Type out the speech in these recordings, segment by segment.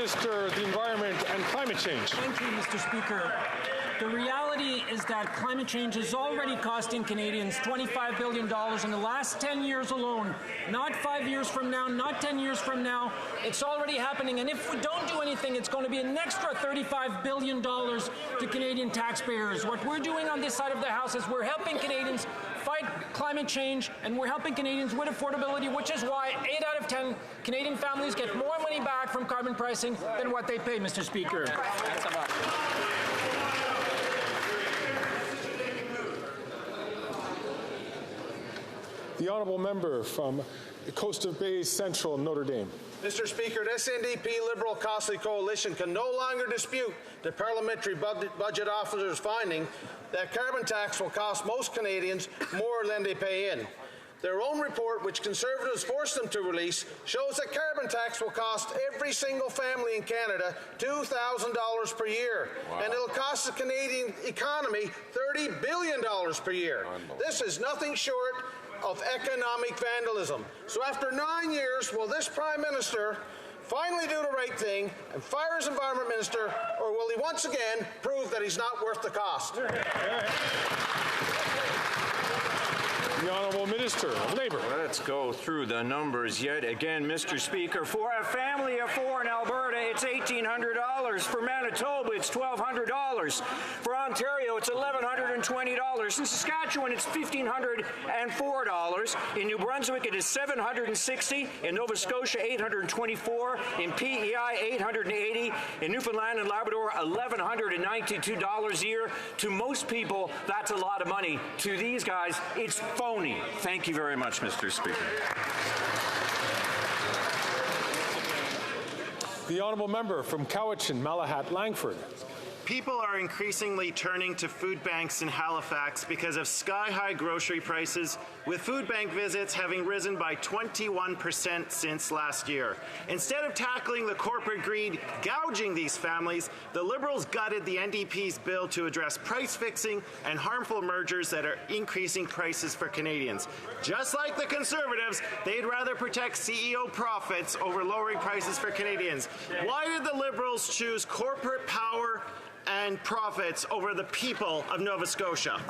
Minister of the Environment and Climate Change. Thank you, Mr. Speaker. The reality is that climate change is already costing Canadians $25 billion in the last 10 years alone. Not 5 years from now, not 10 years from now. It's already happening. And if we don't do anything, it's going to be an extra $35 billion to Canadian taxpayers. What we're doing on this side of the House is we're helping Canadians fight climate change, and we're helping Canadians with affordability, which is why 8 out of 10 Canadian families get more money back from carbon pricing than what they pay, Mr. Speaker. The honourable member from Coast of Bays Central, Notre Dame. Mr. Speaker, this NDP Liberal Costly Coalition can no longer dispute the Parliamentary Budget Officer's finding that carbon tax will cost most Canadians more than they pay in. Their own report, which Conservatives forced them to release, shows that carbon tax will cost every single family in Canada $2,000 per year. Wow. And it'll cost the Canadian economy $30 billion per year. This is nothing short of economic vandalism. So after 9 years, will this Prime Minister finally do the right thing and fire his Environment Minister, or will he once again prove that he's not worth the cost? The Honourable Minister of Labour. Let's go through the numbers yet again, Mr. Speaker. For a family of 4 in Alberta, it's $1,800. For Manitoba, it's $1,200. For Ontario, it's $1,120. In Saskatchewan, it's $1,504. In New Brunswick, it is $760. In Nova Scotia, $824. In PEI, $880. In Newfoundland and Labrador, $1,192 a year. To most people, that's a lot of money. To these guys, it's phony. Thank you very much, Mr. Speaker. The honourable member from Cowichan, Malahat, Langford. People are increasingly turning to food banks in Halifax because of sky-high grocery prices, with food bank visits having risen by 21% since last year. Instead of tackling the corporate greed gouging these families, the Liberals gutted the NDP's bill to address price fixing and harmful mergers that are increasing prices for Canadians. Just like the Conservatives, they'd rather protect CEO profits over lowering prices for Canadians. Why did the Liberals choose corporate power and profits over the people of Nova Scotia?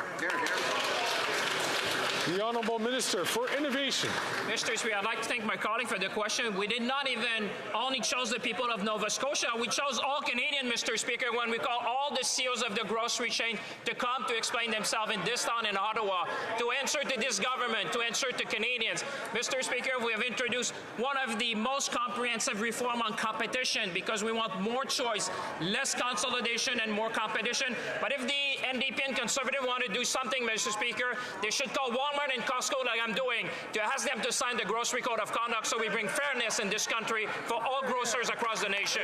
The Honourable Minister for Innovation. Mr. Speaker, I'd like to thank my colleague for the question. We did not even only choose the people of Nova Scotia. We chose all Canadian, Mr. Speaker, when we call all the CEOs of the grocery chain to come to explain themselves in this town in Ottawa, to answer to this government, to answer to Canadians. Mr. Speaker, we have introduced one of the most comprehensive reform on competition because we want more choice, less consolidation, and more competition. But if the NDP and Conservative want to do something, Mr. Speaker, they should call Walmart and Costco, like I'm doing, to ask them to sign the Grocery Code of Conduct so we bring fairness in this country for all grocers across the nation.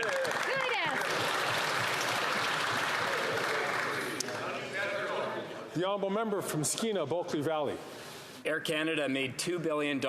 The honourable member from Skeena, Bulkley Valley. Air Canada made $2 billion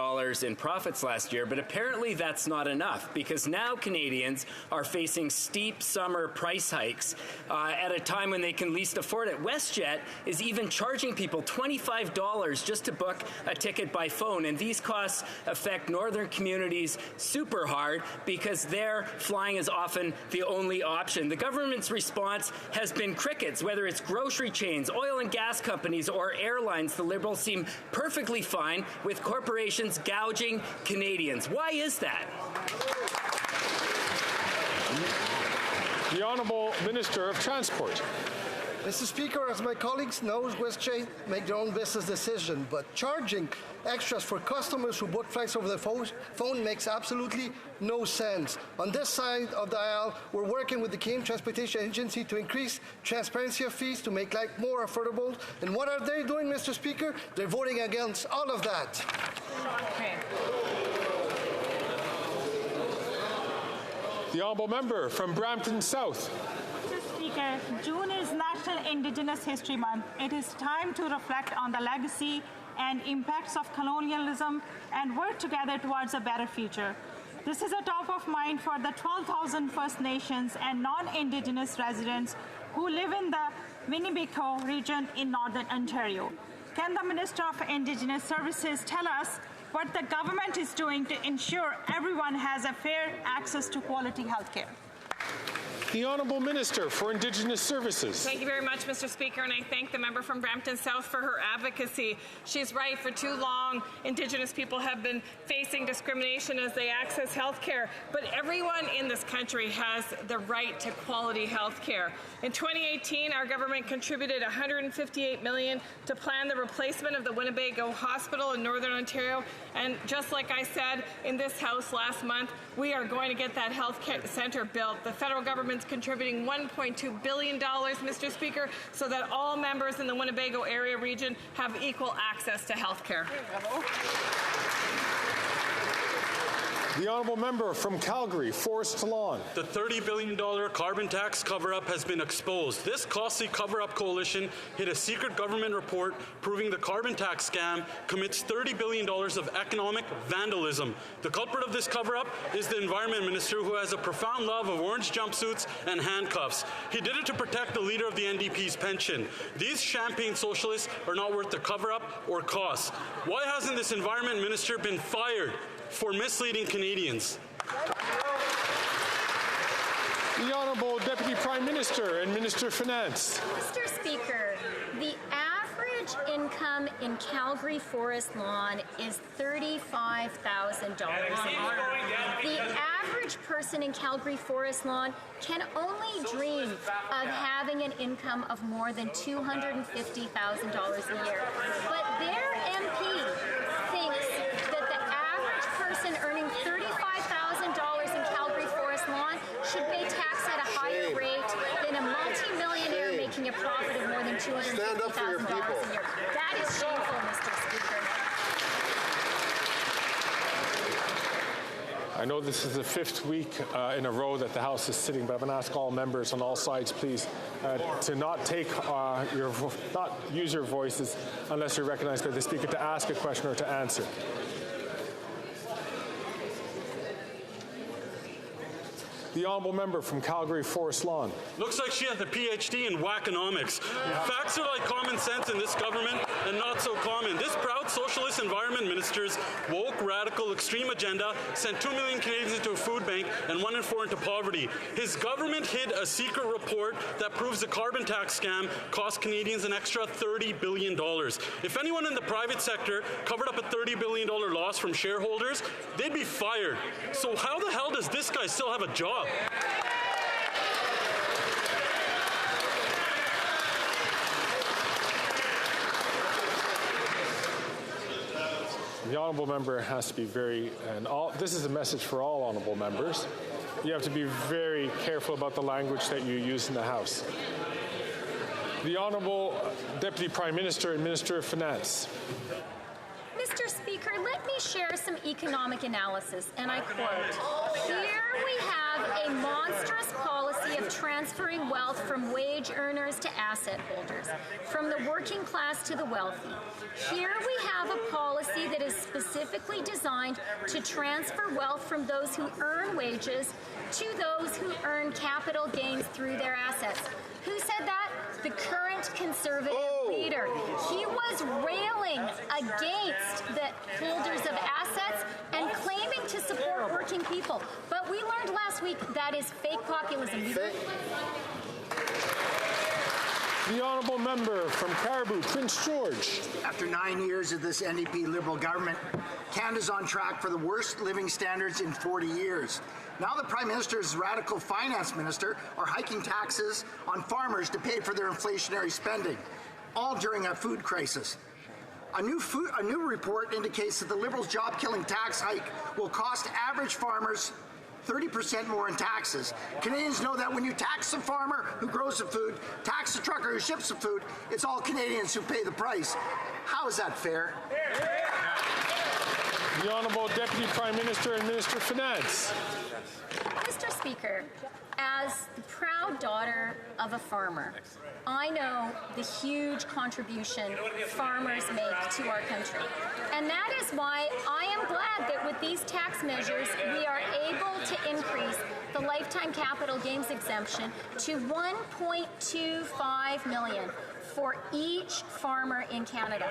in profits last year, but apparently that's not enough because now Canadians are facing steep summer price hikes at a time when they can least afford it. WestJet is even charging people $25 just to book a ticket by phone, and these costs affect northern communities super hard because their flying is often the only option. The government's response has been crickets, whether it's grocery chains, oil and gas companies, or airlines. The Liberals seem perfectly fine with corporations gouging Canadians. Why is that? The Honourable Minister of Transport. Mr. Speaker, as my colleagues know, WestJet make their own business decision, but charging extras for customers who book flights over the phone makes absolutely no sense. On this side of the aisle, we're working with the Canadian Transportation Agency to increase transparency of fees to make life more affordable. And what are they doing, Mr. Speaker? They're voting against all of that. Okay. The honourable member from Brampton South. Speaker, June is National Indigenous History Month. It is time to reflect on the legacy and impacts of colonialism and work together towards a better future. This is a top of mind for the 12,000 First Nations and non-Indigenous residents who live in the Winnebago region in Northern Ontario. Can the Minister of Indigenous Services tell us what the government is doing to ensure everyone has a fair access to quality health care? The Honourable Minister for Indigenous Services. Thank you very much, Mr. Speaker, and I thank the member from Brampton South for her advocacy. She's right. For too long, Indigenous people have been facing discrimination as they access health care, but everyone in this country has the right to quality health care. In 2018, our government contributed $158 million to plan the replacement of the Winnebago Hospital in Northern Ontario, and just like I said in this House last month, we are going to get that health care centre built. The federal government's contributing $1.2 billion, Mr. Speaker, so that all members in the Winnebago area region have equal access to health care. The Honourable Member from Calgary, Forest Lawn. The $30 billion carbon tax cover-up has been exposed. This costly cover-up coalition hid a secret government report proving the carbon tax scam commits $30 billion of economic vandalism. The culprit of this cover-up is the Environment Minister, who has a profound love of orange jumpsuits and handcuffs. He did it to protect the leader of the NDP's pension. These champagne socialists are not worth the cover-up or costs. Why hasn't this Environment Minister been fired for misleading Canadians? The Honourable Deputy Prime Minister and Minister of Finance. Mr. Speaker, the average income in Calgary Forest Lawn is $35,000 a year. The average person in Calgary Forest Lawn can only dream of having an income of more than $250,000 a year. But their MP thinks that the average person earning $35,000 in Calgary Forest Lawn should pay tax at a higher rate than a multi-millionaire making a profit of more than $250,000 a year. That is shameful, Mr. Speaker. I know this is the fifth week in a row that the House is sitting, but I'm going to ask all members on all sides, please, to not take not use your voices unless you're recognized by the Speaker to ask a question or to answer. The Honourable Member from Calgary Forest Lawn. Looks like she has a PhD in whackonomics. Facts are like common sense in this government and not so common. This proud socialist Environment Minister's woke, radical, extreme agenda sent 2 million Canadians into a food bank and 1 in 4 into poverty. His government hid a secret report that proves the carbon tax scam cost Canadians an extra $30 billion. If anyone in the private sector covered up a $30 billion loss from shareholders, they'd be fired. So how the hell does this guy still have a job? The Honourable Member has to be this is a message for all Honourable Members. You have to be very careful about the language that you use in the House. The Honourable Deputy Prime Minister and Minister of Finance. Mr. Speaker, let me share some economic analysis, and I quote, "Here we have a monstrous policy of transferring wealth from wage earners to asset holders, from the working class to the wealthy. Here we have a policy that is specifically designed to transfer wealth from those who earn wages to those who earn capital gains through their assets." Who said that? The current Conservative leader. He was railing against the holders of assets and claiming to support working people. But we learned last week that is fake populism. The Honourable Member from Caribou, Prince George. After 9 years of this NDP Liberal government, Canada's on track for the worst living standards in 40 years. Now the Prime Minister's radical finance minister are hiking taxes on farmers to pay for their inflationary spending, all during a food crisis. A new report indicates that the Liberals' job-killing tax hike will cost average farmers 30% more in taxes. Canadians know that when you tax the farmer who grows the food, tax the trucker who ships the food, it's all Canadians who pay the price. How is that fair? The Honourable Deputy Prime Minister and Minister of Finance. Mr. Speaker, as the proud daughter of a farmer, I know the huge contribution farmers make to our country. And that is why I am glad that with these tax measures, we are able to increase the lifetime capital gains exemption to $1.25 million for each farmer in Canada.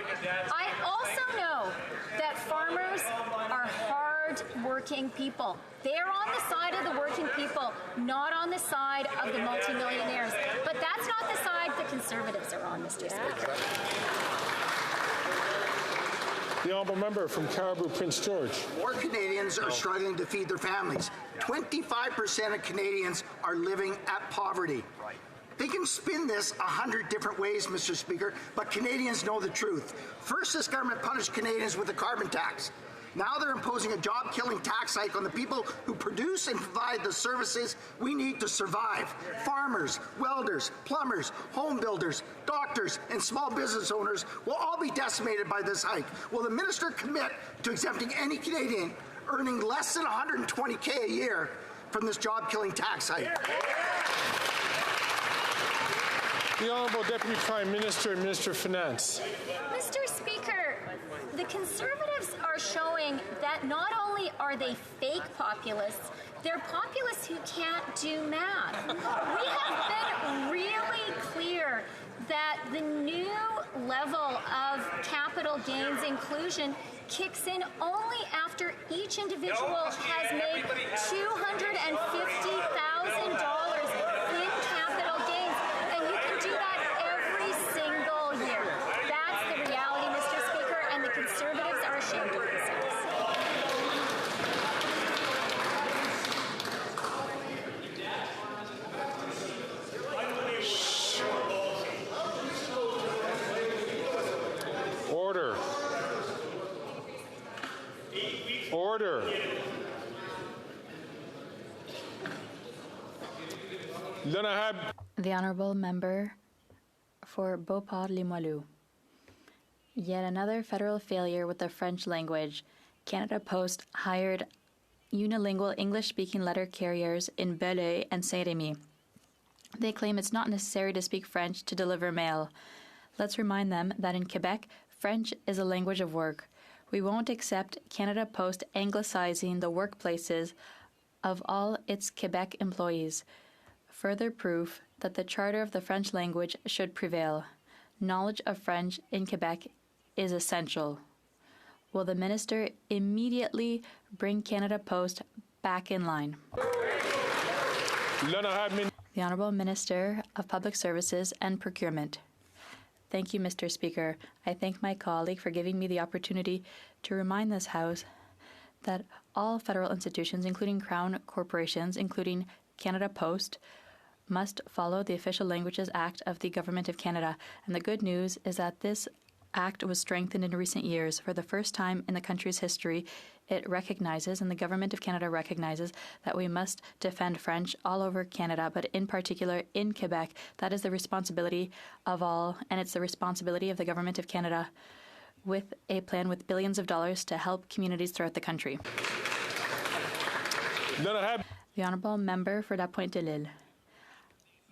I also know that farmers are hard hard-working people. They're on the side of the working people, not on the side of the multimillionaires. But that's not the side the Conservatives are on, Mr. Speaker. The honourable member from Caribou, Prince George. More Canadians are struggling to feed their families. 25% of Canadians are living at poverty. They can spin this 100 different ways, Mr. Speaker, but Canadians know the truth. First, this government punished Canadians with a carbon tax. Now they're imposing a job-killing tax hike on the people who produce and provide the services we need to survive. Farmers, welders, plumbers, home builders, doctors, and small business owners will all be decimated by this hike. Will the minister commit to exempting any Canadian earning less than $120K a year from this job-killing tax hike? The Honourable Deputy Prime Minister and Minister of Finance. Mr. Speaker, the Conservatives are showing that not only are they fake populists, they're populists who can't do math. We have been really clear that the new level of capital gains inclusion kicks in only after each individual has made $250,000 in capital gains. And you can do that every single year. That's the reality, Mr. Speaker, and the Conservatives are ashamed of themselves. Order. Order. The Honourable Member for Beauport-Limoilou. Yet another federal failure with the French language. Canada Post hired unilingual English-speaking letter carriers in Belleuil and Saint-Rémy. They claim it's not necessary to speak French to deliver mail. Let's remind them that in Quebec, French is a language of work. We won't accept Canada Post anglicizing the workplaces of all its Quebec employees. Further proof that the charter of the French language should prevail. Knowledge of French in Quebec is essential. Will the minister immediately bring Canada Post back in line? The Honourable Minister of Public Services and Procurement. Thank you, Mr. Speaker. I thank my colleague for giving me the opportunity to remind this House that all federal institutions, including Crown corporations, including Canada Post, must follow the Official Languages Act of the Government of Canada. And the good news is that this Act was strengthened in recent years. For the first time in the country's history, it recognizes, and the Government of Canada recognizes, that we must defend French all over Canada, but in particular in Quebec. That is the responsibility of all, and it's the responsibility of the Government of Canada, with a plan with billions of dollars to help communities throughout the country. The Honourable Member for La Pointe-de-l'Île.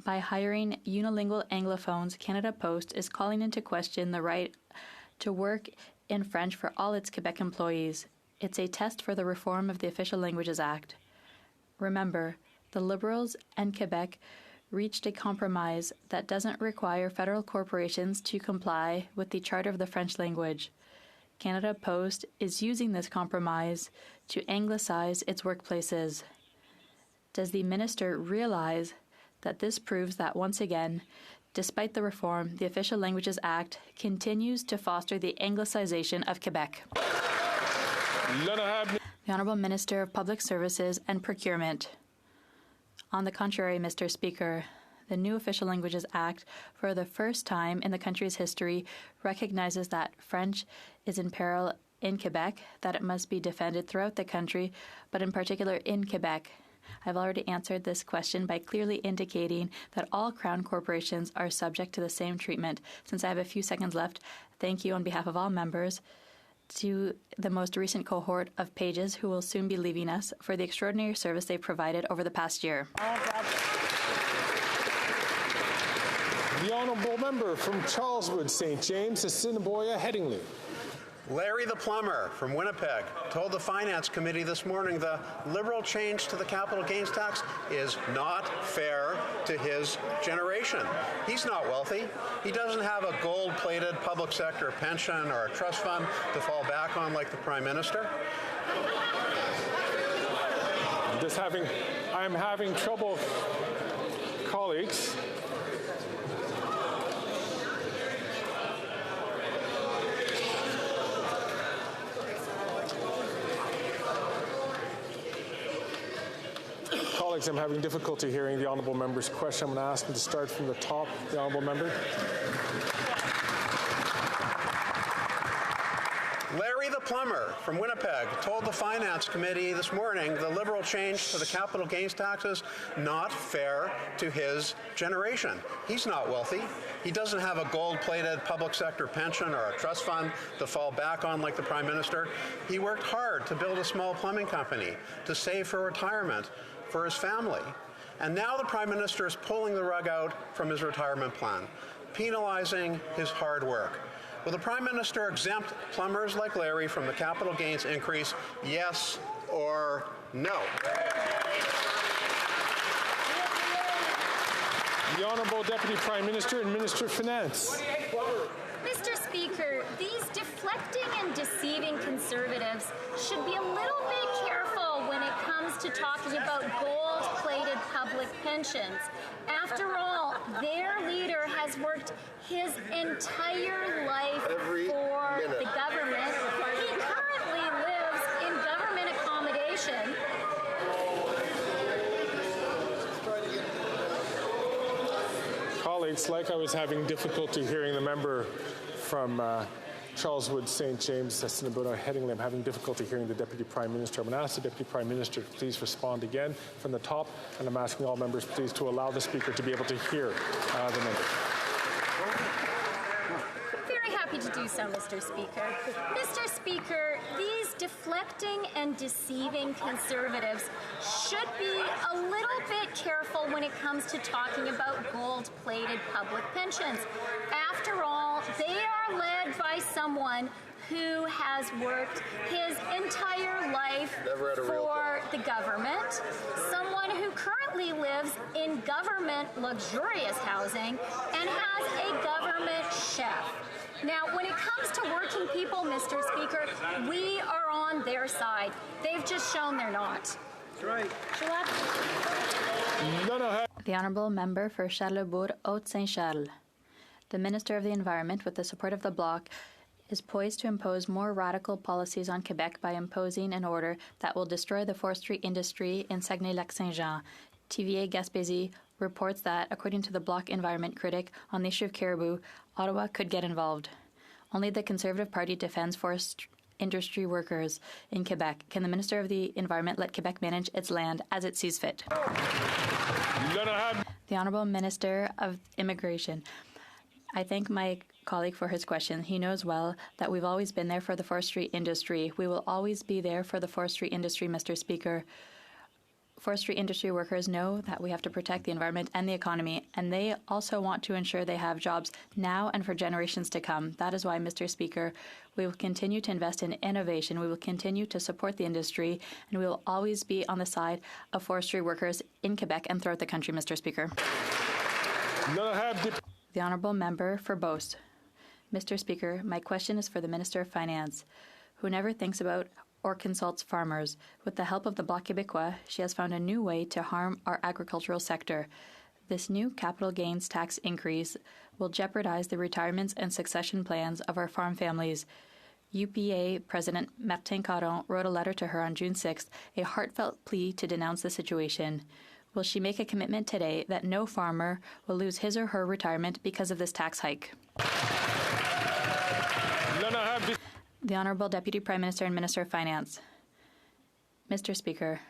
By hiring unilingual Anglophones, Canada Post is calling into question the right to work in French for all its Quebec employees. It's a test for the reform of the Official Languages Act. Remember, the Liberals and Quebec reached a compromise that doesn't require federal corporations to comply with the Charter of the French language. Canada Post is using this compromise to anglicize its workplaces. Does the minister realize that this proves that, once again, despite the reform, the Official Languages Act continues to foster the anglicization of Quebec? The Honourable Minister of Public Services and Procurement. On the contrary, Mr. Speaker, the new Official Languages Act, for the first time in the country's history, recognizes that French is in peril in Quebec, that it must be defended throughout the country, but in particular in Quebec. I've already answered this question by clearly indicating that all Crown corporations are subject to the same treatment. Since I have a few seconds left, thank you on behalf of all members to the most recent cohort of pages who will soon be leaving us for the extraordinary service they provided over the past year. The Honourable Member from Charleswood, St. James, Assiniboia, Headingley. Larry the plumber from Winnipeg told the Finance Committee this morning the Liberal change to the capital gains tax is not fair to his generation. He's not wealthy. He doesn't have a gold-plated public sector pension or a trust fund to fall back on like the Prime Minister. I'm having trouble, colleagues. Colleagues, I'm having difficulty hearing the honourable member's question. I'm going to ask him to start from the top, the honourable member. Larry the plumber from Winnipeg told the Finance Committee this morning the Liberal change to the capital gains tax is not fair to his generation. He's not wealthy. He doesn't have a gold-plated public sector pension or a trust fund to fall back on like the Prime Minister. He worked hard to build a small plumbing company, to save for retirement for his family. And now the Prime Minister is pulling the rug out from his retirement plan, penalizing his hard work. Will the Prime Minister exempt plumbers like Larry from the capital gains increase, yes or no? The Honourable Deputy Prime Minister and Minister of Finance. Mr. Speaker, these deflecting and deceiving Conservatives should be a little bit careful when it comes to talking about gold-plated public pensions. After all, their leader has worked his entire life for the government. He currently lives in government accommodation. Colleagues, like I was having difficulty hearing the member from Charleswood, St. James, Assiniboine, Headingley. I'm having difficulty hearing the Deputy Prime Minister. I'm going to ask the Deputy Prime Minister to please respond again from the top, and I'm asking all members please to allow the Speaker to be able to hear the member. Very happy to do so, Mr. Speaker. Mr. Speaker, these deflecting and deceiving Conservatives should be a little bit careful when it comes to talking about gold-plated public pensions. After all, they are led by someone who has worked his entire life for the government, someone who currently lives in government luxurious housing and has a government chef. Now, when it comes to working people, Mr. Speaker, we are on their side. They've just shown they're not. That's right. The Honourable Member for Charlesbourg, Haute-Saint-Charles. The Minister of the Environment, with the support of the Bloc, is poised to impose more radical policies on Quebec by imposing an order that will destroy the forestry industry in Saguenay-Lac-Saint-Jean. TVA Gaspésie reports that, according to the Bloc environment critic on the issue of caribou, Ottawa could get involved. Only the Conservative Party defends forest industry workers in Quebec. Can the Minister of the Environment let Quebec manage its land as it sees fit? The Honourable Minister of Immigration. I thank my colleague for his question. He knows well that we've always been there for the forestry industry. We will always be there for the forestry industry, Mr. Speaker. Forestry industry workers know that we have to protect the environment and the economy, and they also want to ensure they have jobs now and for generations to come. That is why, Mr. Speaker, we will continue to invest in innovation. We will continue to support the industry, and we will always be on the side of forestry workers in Quebec and throughout the country, Mr. Speaker. The Honourable Member for Beauce. Mr. Speaker, my question is for the Minister of Finance, who never thinks about or consults farmers. With the help of the Bloc Québécois, she has found a new way to harm our agricultural sector. This new capital gains tax increase will jeopardize the retirements and succession plans of our farm families. UPA President Martin Caron wrote a letter to her on June 6th, a heartfelt plea to denounce the situation. Will she make a commitment today that no farmer will lose his or her retirement because of this tax hike? The Honourable Deputy Prime Minister and Minister of Finance. Mr. Speaker,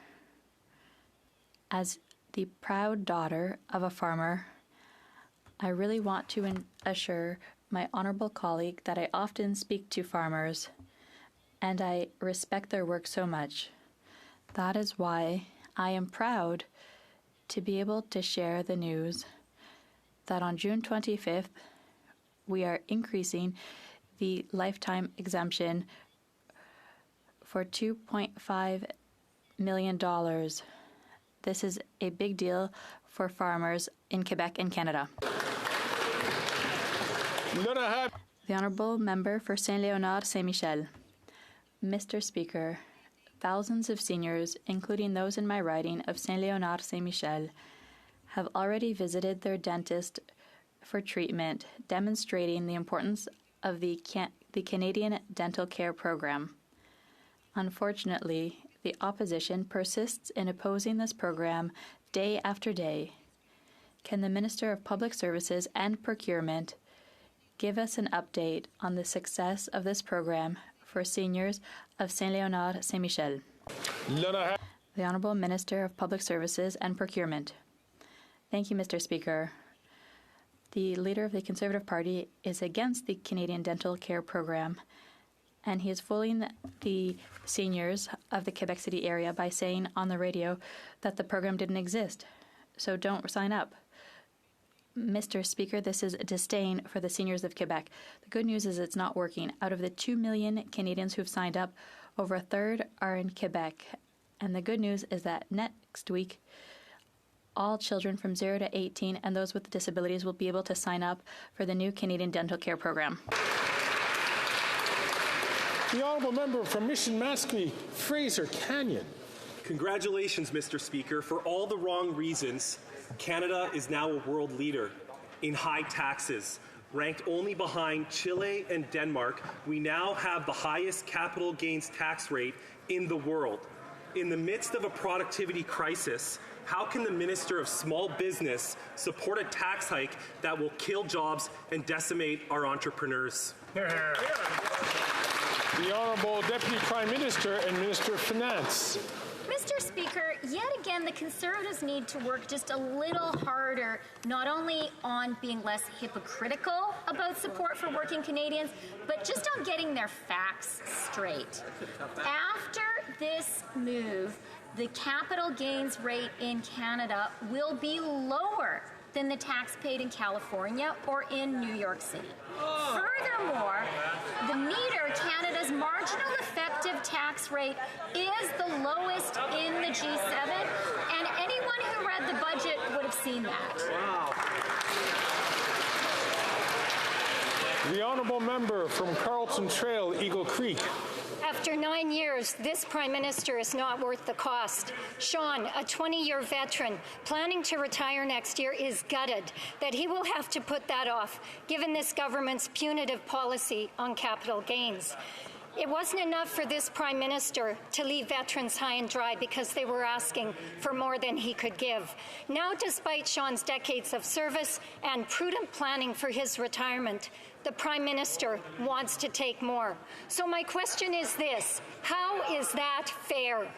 as the proud daughter of a farmer, I really want to assure my honourable colleague that I often speak to farmers and I respect their work so much. That is why I am proud to be able to share the news that on June 25th, we are increasing the lifetime exemption for $2.5 million. This is a big deal for farmers in Quebec and Canada. The Honourable Member for Saint-Léonard, Saint-Michel. Mr. Speaker, thousands of seniors, including those in my riding of Saint-Léonard-Saint-Michel, have already visited their dentist for treatment, demonstrating the importance of the Canadian Dental Care Program. Unfortunately, the opposition persists in opposing this program day after day. Can the Minister of Public Services and Procurement give us an update on the success of this program for seniors of Saint-Léonard-Saint-Michel? The Honourable Minister of Public Services and Procurement. Thank you, Mr. Speaker. The Leader of the Conservative Party is against the Canadian Dental Care Program, and he is fooling the seniors of the Quebec City area by saying on the radio that the program didn't exist. So don't sign up. Mr. Speaker, this is a disdain for the seniors of Quebec. The good news is it's not working. Out of the 2 million Canadians who've signed up, over a third are in Quebec. And the good news is that next week, all children from 0 to 18 and those with disabilities will be able to sign up for the new Canadian Dental Care Program. The Honourable Member from Mission Maskey, Fraser Canyon. Congratulations, Mr. Speaker. For all the wrong reasons, Canada is now a world leader in high taxes. Ranked only behind Chile and Denmark, we now have the highest capital gains tax rate in the world. In the midst of a productivity crisis, how can the Minister of Small Business support a tax hike that will kill jobs and decimate our entrepreneurs? The Honourable Deputy Prime Minister and Minister of Finance. Mr. Speaker, yet again, the Conservatives need to work just a little harder, not only on being less hypocritical about support for working Canadians, but just on getting their facts straight. After this move, the capital gains rate in Canada will be lower than the tax paid in California or in New York City. Furthermore, the meter, Canada's marginal effective tax rate, is the lowest in the G7, and anyone who read the budget would have seen that. The Honourable Member from Carlton Trail, Eagle Creek. After 9 years, this Prime Minister is not worth the cost. Sean, a 20-year veteran, planning to retire next year, is gutted that he will have to put that off, given this government's punitive policy on capital gains. It wasn't enough for this Prime Minister to leave veterans high and dry because they were asking for more than he could give. Now, despite Sean's decades of service and prudent planning for his retirement, the Prime Minister wants to take more. So my question is this: how is that fair?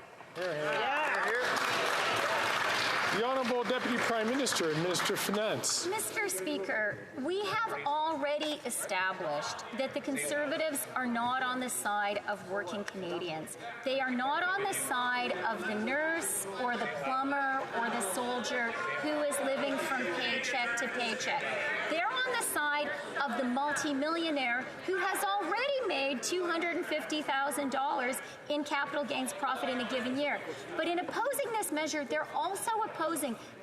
The Honourable Deputy Prime Minister and Minister of Finance. Mr. Speaker, we have already established that the Conservatives are not on the side of working Canadians. They are not on the side of the nurse or the plumber or the soldier who is living from paycheck to paycheck. They're on the side of the multimillionaire who has already made $250,000 in capital gains profit in a given year. But in opposing this measure, they're also opposing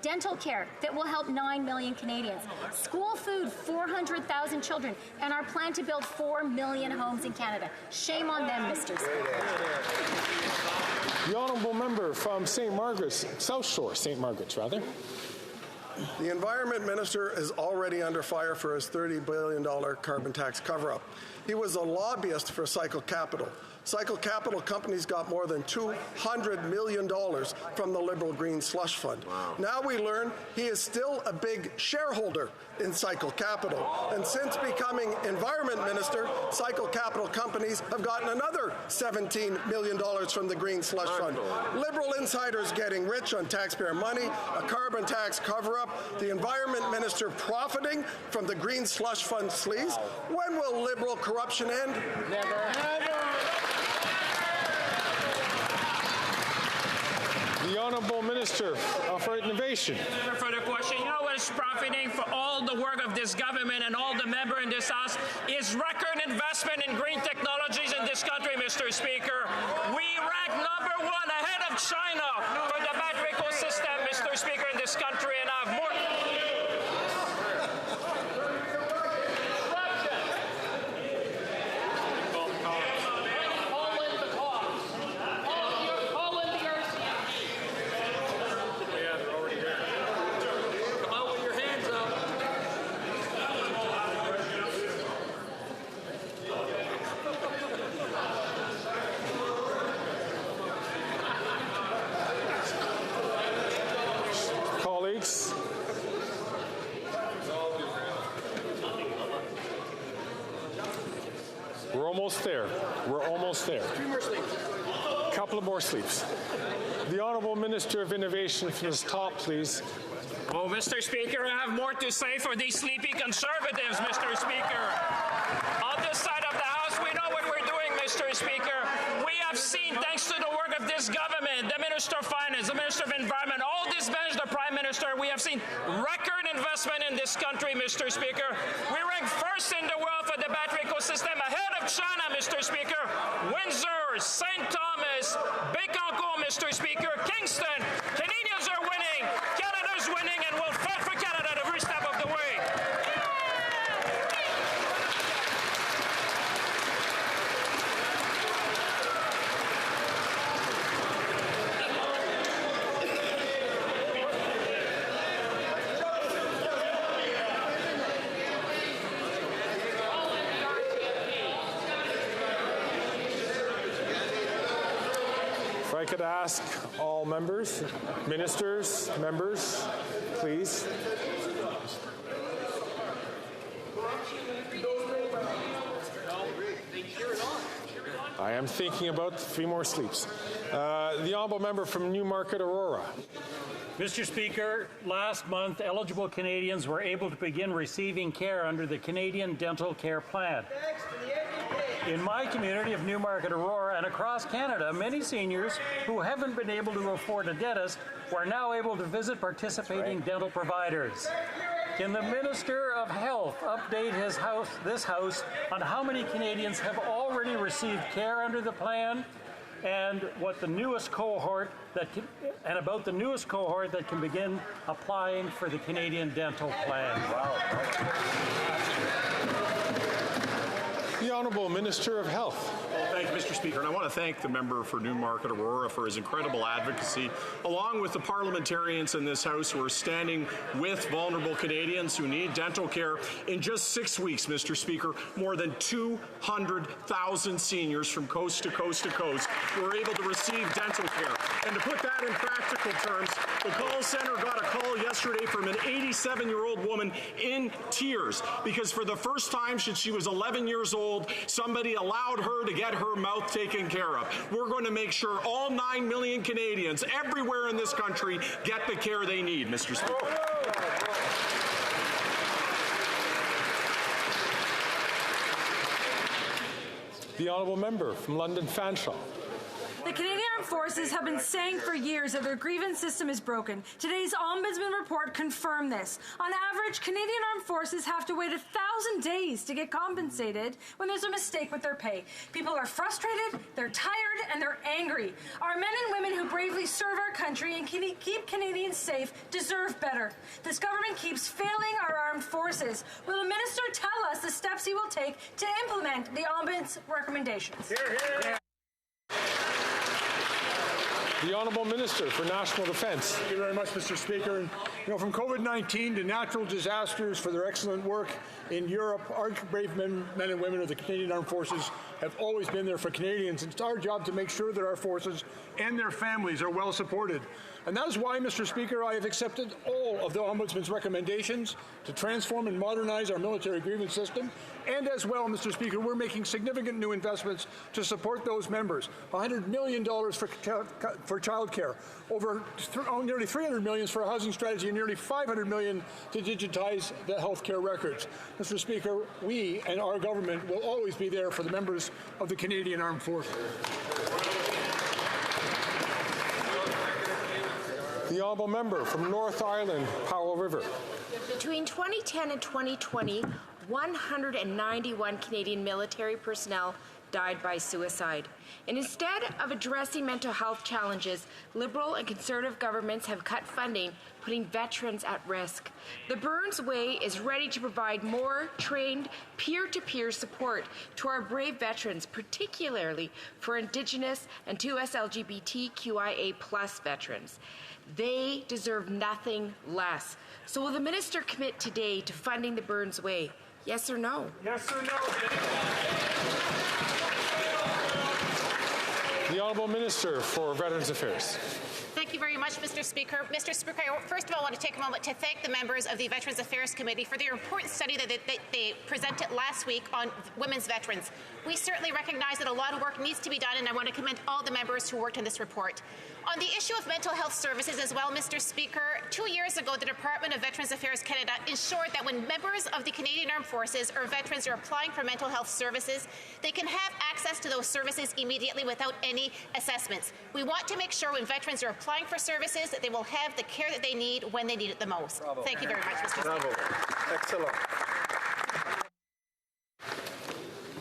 dental care that will help 9 million Canadians, school food, 400,000 children, and our plan to build 4 million homes in Canada. Shame on them, Mr. Speaker. The Honourable Member from St. Margaret's, South Shore, St. Margaret's, rather. The Environment Minister is already under fire for his $30 billion carbon tax cover-up. He was a lobbyist for Cycle Capital. Cycle Capital companies got more than $200 million from the Liberal Green Slush Fund. Wow. Now we learn he is still a big shareholder in Cycle Capital. And since becoming Environment Minister, Cycle Capital companies have gotten another $17 million from the Green Slush Fund. Liberal insiders getting rich on taxpayer money, a carbon tax cover-up, the Environment Minister profiting from the Green Slush Fund sleaze. When will Liberal corruption end? Never. The Honourable Minister for Innovation. For the question, you know what is profiting for all the work of this government and all the members in this House is record investment in green technologies in this country, Mr. Speaker. We rank #1 ahead of China for the battery ecosystem, Mr. Speaker, in this country, and have more. almost there. We're almost there. 3 more sleeps. Couple of more sleeps. The Honourable Minister of Innovation from his top, please. Oh, Mr. Speaker, I have more to say for these sleepy Conservatives, Mr. Speaker. On this side of the House, we know what we're doing, Mr. Speaker. We have seen, thanks to the work of this government, the Minister of Finance, the Minister of Environment, all this bench, the Prime Minister, we have seen record investment in this country, Mr. Speaker. We rank first in the world for the battery ecosystem, ahead of China, Mr. Speaker. Windsor, St. Thomas, Bécancour, Mr. Speaker, Kingston. Canadians are winning. Canada's winning, and we'll fight for Canada every step of the way. If I could ask all members, ministers, members, please. I am thinking about 3 more sleeps. The honourable member from Newmarket, Aurora. Mr. Speaker, last month, eligible Canadians were able to begin receiving care under the Canadian Dental Care Plan. In my community of Newmarket, Aurora, and across Canada, many seniors who haven't been able to afford a dentist are now able to visit participating dental providers. Can the Minister of Health update this House on how many Canadians have already received care under the plan, and what the newest cohort about the newest cohort that can begin applying for the Canadian Dental Plan? The Honourable Minister of Health. Thank you, Mr. Speaker. And I want to thank the member for Newmarket Aurora for his incredible advocacy, along with the parliamentarians in this House who are standing with vulnerable Canadians who need dental care. In just 6 weeks, Mr. Speaker, more than 200,000 seniors from coast to coast to coast were able to receive dental care. And to put that in practical terms, the call center got a call yesterday from an 87-year-old woman in tears because for the first time since she was 11 years old, somebody allowed her to get her mouth taken care of. We're going to make sure all 9 million Canadians everywhere in this country get the care they need, Mr. Speaker. The honourable member from London Fanshawe. The Canadian Armed Forces have been saying for years that their grievance system is broken. Today's Ombudsman report confirmed this. On average, Canadian Armed Forces have to wait 1,000 days to get compensated when there's a mistake with their pay. People are frustrated, they're tired, and they're angry. Our men and women who bravely serve our country and keep Canadians safe deserve better. This government keeps failing our armed forces. Will the minister tell us the steps he will take to implement the Ombudsman's recommendations? Hear, hear. The Honourable Minister for National Defence. Thank you very much, Mr. Speaker. From COVID-19 to natural disasters, for their excellent work in Europe, our brave men and women of the Canadian Armed Forces have always been there for Canadians. It's our job to make sure that our forces and their families are well supported. And that is why, Mr. Speaker, I have accepted all of the Ombudsman's recommendations to transform and modernize our military grievance system. And as well, Mr. Speaker, we're making significant new investments to support those members. $100 million for child care, over nearly $300 million for a housing strategy, and nearly $500 million to digitize the health care records. Mr. Speaker, we and our government will always be there for the members of the Canadian Armed Forces. The honourable member from North Island, Powell River. Between 2010 and 2020, 191 Canadian military personnel died by suicide. And instead of addressing mental health challenges, Liberal and Conservative governments have cut funding, putting veterans at risk. The Burns Way is ready to provide more trained peer-to-peer support to our brave veterans, particularly for Indigenous and 2S LGBTQIA+ veterans. They deserve nothing less. So will the minister commit today to funding the Burns Way? Yes or no? Yes or no? The Honourable Minister for Veterans Affairs. The Thank you very much, Mr. Speaker. Mr. Speaker, I first of all want to take a moment to thank the members of the Veterans Affairs Committee for their important study that they presented last week on women's veterans. We certainly recognize that a lot of work needs to be done, and I want to commend all the members who worked on this report. On the issue of mental health services as well, Mr. Speaker, 2 years ago, the Department of Veterans Affairs Canada ensured that when members of the Canadian Armed Forces or veterans are applying for mental health services, they can have access to those services immediately without any assessments. We want to make sure when veterans are applying for services that they will have the care that they need when they need it the most. Bravo. Thank you very much, Mr. Bravo. Speaker. Excellent.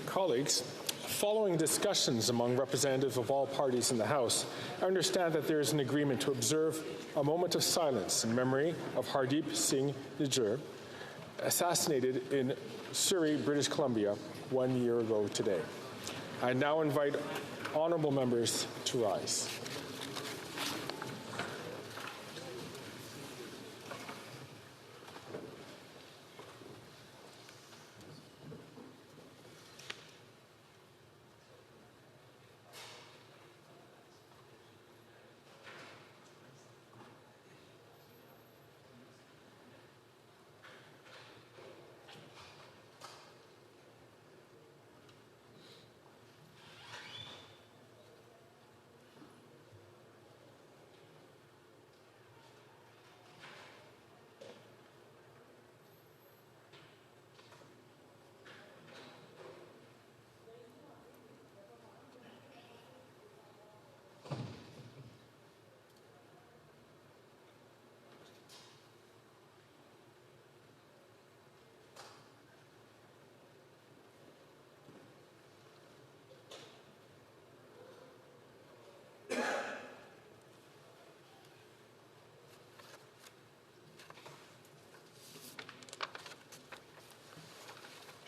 Colleagues, following discussions among representatives of all parties in the House, I understand that there is an agreement to observe a moment of silence in memory of Hardeep Singh Nijjar, assassinated in Surrey, British Columbia, 1 year ago today. I now invite honourable members to rise.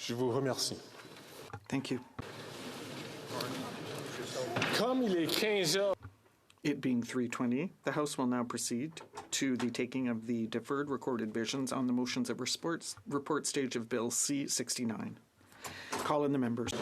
Je vous remercie. Thank you. Comme il est 15 heures. It being 3:20, the House will now proceed to the taking of the deferred recorded visions on the motions of report stage of Bill C-69. Call in the members.